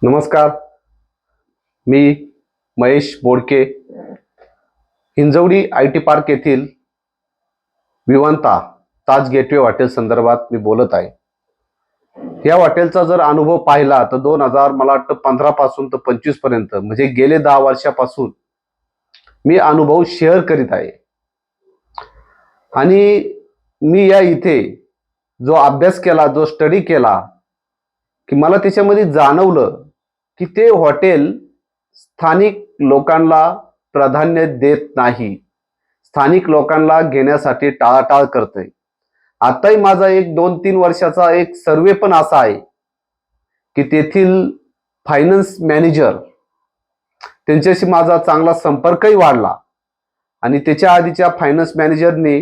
नमस्कार. मी महेश बोडके, Hinjawadi IT park येथील विवांता ताज gateway hotel संदर्भात मी बोलत आहे. या हॉटेलचा जर अनुभव पाहिला तर 2000 मला वाटतं 15 पासून तर 25 पर्यंत म्हणजे गेले 10 वर्षापासून मी अनुभव शेअर करीत आहे. आणि मी या इथे जो अभ्यास केला, जो स्टडी केला, की मला त्याच्यामध्ये जाणवलं की ते हॉटेल स्थानिक लोकांना प्राधान्य देत नाही. स्थानिक लोकांना घेण्यासाठी टाळाटाळ करते. आताही माझा एक 2-3 वर्षाचा एक सर्वे पण असा आहे की तेथील फायनान्स मॅनेजर त्यांच्याशी माझा चांगला संपर्कही वाढला आणि त्याच्या आधीच्या फायनान्स मॅनेजरने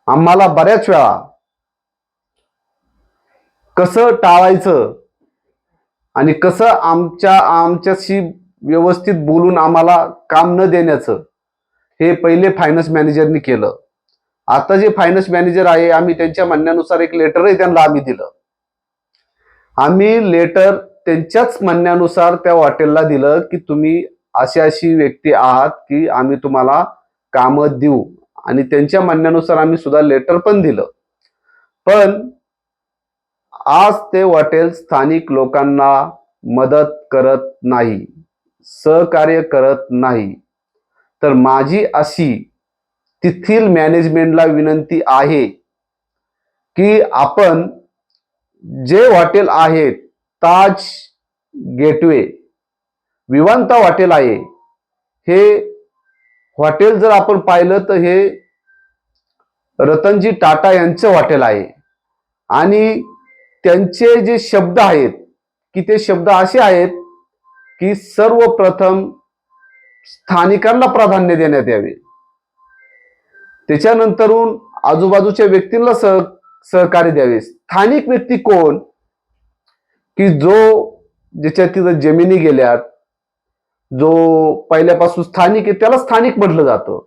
आम्हाला बऱ्याच वेळा कसं टाळायचं आणि कसं आमच्याशी व्यवस्थित बोलून आम्हाला काम न देण्याचं हे पहिले फायनान्स मॅनेजरनी केलं. आता जे फायनान्स मॅनेजर आहे आम्ही त्यांच्या म्हणण्यानुसार एक लेटरही त्यांना आम्ही दिलं. आम्ही लेटर त्यांच्याच म्हणण्यानुसार त्या हॉटेलला दिलं की तुम्ही अशी व्यक्ती आहात की आम्ही तुम्हाला कामं देऊ, आणि त्यांच्या म्हणण्यानुसार आम्ही सुद्धा लेटर पण दिलं. पण आज ते हॉटेल स्थानिक लोकांना मदत करत नाही, सहकार्य करत नाही. तर माझी अशी तिथील मॅनेजमेंटला विनंती आहे की आपण जे हॉटेल आहे ताज गेटवे विवांता हॉटेल आहे, हे हॉटेल जर आपण पाहिलं तर हे रतनजी टाटा यांचं हॉटेल आहे. आणि त्यांचे जे शब्द आहेत की ते शब्द असे आहेत की सर्वप्रथम स्थानिकांना प्राधान्य देण्यात यावे, त्याच्यानंतरून आजूबाजूच्या व्यक्तींना सहकार्य द्यावे. स्थानिक व्यक्ती कोण? की जो ज्याच्या तिथं जमिनी गेल्यात, जो पहिल्यापासून स्थानिक आहे त्याला स्थानिक म्हटलं जातं.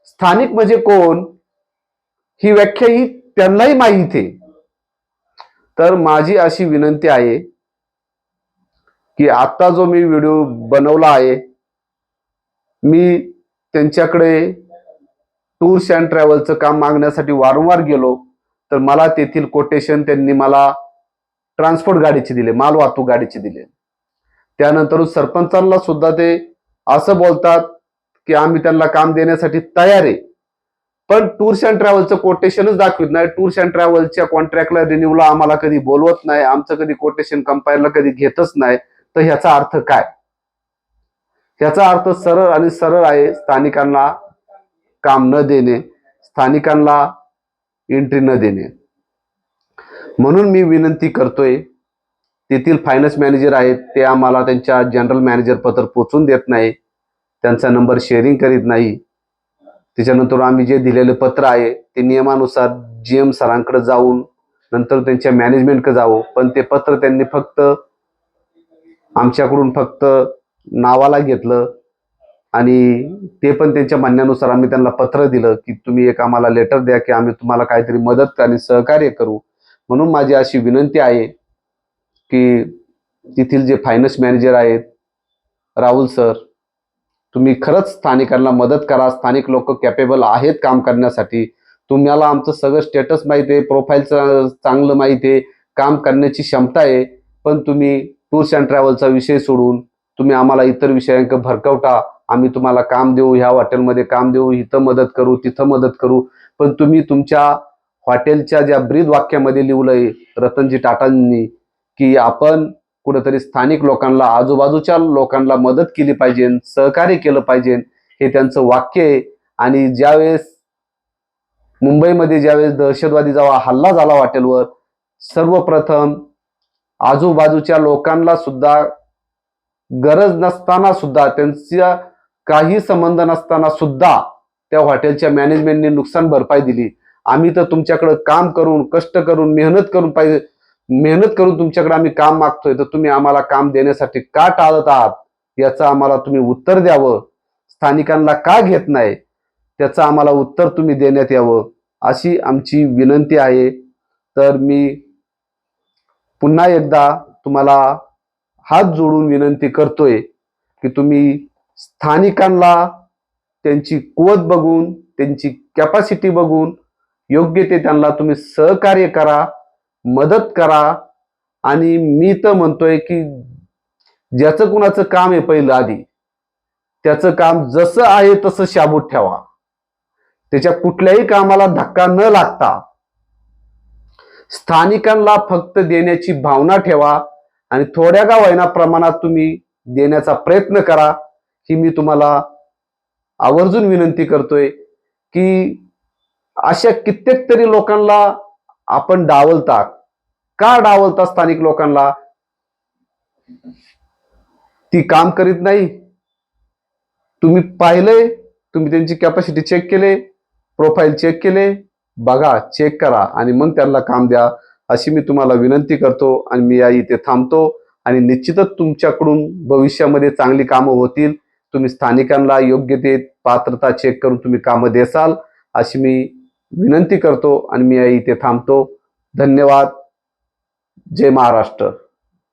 स्थानिक म्हणजे कोण ही व्याख्या ही त्यांनाही माहिती आहे. तर माझी अशी विनंती आहे की आता जो मी व्हिडिओ बनवला आहे, मी त्यांच्याकडे टूर्स अँड ट्रॅव्हलचं काम मागण्यासाठी वारंवार गेलो तर मला तेथील कोटेशन त्यांनी मला ट्रान्सपोर्ट गाडीचे दिले, माल वाहतूक गाडीचे दिले. त्यानंतर सरपंचांना सुद्धा ते असं बोलतात की आम्ही त्यांना काम देण्यासाठी तयार आहे, पण टूर्स अँड ट्रॅव्हलचं कोटेशनच दाखवित नाही. टूर्स अँड ट्रॅव्हलच्या कॉन्ट्रॅक्टला रिन्यूला आम्हाला कधी बोलवत नाही, आमचं कधी कोटेशन कंपायरला कधी घेतच नाही. तर ह्याचा अर्थ काय? ह्याचा अर्थ सरळ आणि सरळ आहे, स्थानिकांना काम न देणे, स्थानिकांना एंट्री न देणे. म्हणून मी विनंती करतोय, तेथील फायनान्स मॅनेजर आहेत ते आम्हाला त्यांच्या जनरल मॅनेजर पत्र पोचून देत नाही, त्यांचा नंबर शेअरिंग करीत नाही. त्याच्यानंतर आम्ही जे दिलेलं पत्र आहे ते नियमानुसार GM सरांकडे जाऊन नंतर त्यांच्या मॅनेजमेंटकडे जावं, पण ते पत्र त्यांनी फक्त आमच्याकडून फक्त नावाला घेतलं. आणि ते पण त्यांच्या म्हणण्यानुसार आम्ही त्यांना पत्र दिलं की तुम्ही एक आम्हाला लेटर द्या की आम्ही तुम्हाला काहीतरी मदत आणि सहकार्य करू. म्हणून माझी अशी विनंती आहे की तेथील जे फायनान्स मॅनेजर आहेत राहुल सर, तुम्ही खरंच स्थानिकांना मदत करा. स्थानिक लोक कॅपेबल आहेत काम करण्यासाठी. तुम्हाला आमचं सगळं स्टेटस माहिती आहे, प्रोफाईलचं चांगलं माहिती आहे, काम करण्याची क्षमता आहे, पण तुम्ही टूर्स अँड ट्रॅव्हलचा विषय सोडून तुम्ही आम्हाला इतर विषयांक भरकवता. आम्ही तुम्हाला काम देऊ, ह्या हॉटेलमध्ये काम देऊ, इथं मदत करू, तिथं मदत करू, पण तुम्ही तुमच्या हॉटेलच्या ज्या ब्रीद वाक्यामध्ये लिहिलंय रतनजी टाटांनी की आपण कुठेतरी स्थानिक लोकांना, आजूबाजूच्या लोकांना मदत केली पाहिजे, सहकार्य केलं पाहिजे, हे त्यांचं वाक्य आहे. आणि ज्यावेळेस मुंबईमध्ये ज्यावेळेस दहशतवादी जेव्हा हल्ला झाला हॉटेलवर, सर्वप्रथम आजूबाजूच्या लोकांना सुद्धा गरज नसताना सुद्धा, त्यांचा काही संबंध नसताना सुद्धा त्या हॉटेलच्या मॅनेजमेंटने नुकसान भरपाई दिली. आम्ही तर तुमच्याकडे काम करून, कष्ट करून, मेहनत करून तुमच्याकडे आम्ही काम मागतोय, तर तुम्ही आम्हाला काम देण्यासाठी का टाळत आहात याचं आम्हाला तुम्ही उत्तर द्यावं. स्थानिकांना का घेत नाही त्याचं आम्हाला उत्तर तुम्ही देण्यात यावं, अशी आमची विनंती आहे. तर मी पुन्हा एकदा तुम्हाला हात जोडून विनंती करतोय की तुम्ही स्थानिकांना त्यांची कुवत बघून, त्यांची कॅपॅसिटी बघून योग्य ते त्यांना तुम्ही सहकार्य करा, मदत करा. आणि मी तर म्हणतोय की ज्याचं कुणाचं काम आहे पहिलं आधी त्याचं काम जसं आहे तसं शाबूत ठेवा. त्याच्या कुठल्याही कामाला धक्का न लागता स्थानिकांना फक्त देण्याची भावना ठेवा आणि थोड्या का होईना प्रमाणात तुम्ही देण्याचा प्रयत्न करा. ही मी तुम्हाला आवर्जून विनंती करतोय की अशा कित्येक तरी लोकांना आपण डावलता. का डावलता स्थानिक लोकांना? ती काम करीत नाही. तुम्ही पाहिलंय, तुम्ही त्यांची कॅपॅसिटी चेक केले, प्रोफाईल चेक केले, बघा, चेक करा आणि मग त्यांना काम द्या, अशी मी तुम्हाला विनंती करतो. आणि मी या इथे थांबतो. आणि निश्चितच तुमच्याकडून भविष्यामध्ये चांगली कामं होतील. तुम्ही स्थानिकांना योग्य ते पात्रता चेक करून तुम्ही कामं देसाल, अशी मी विनंती करतो. आणि मी या इथे थांबतो. धन्यवाद. जय महाराष्ट्र.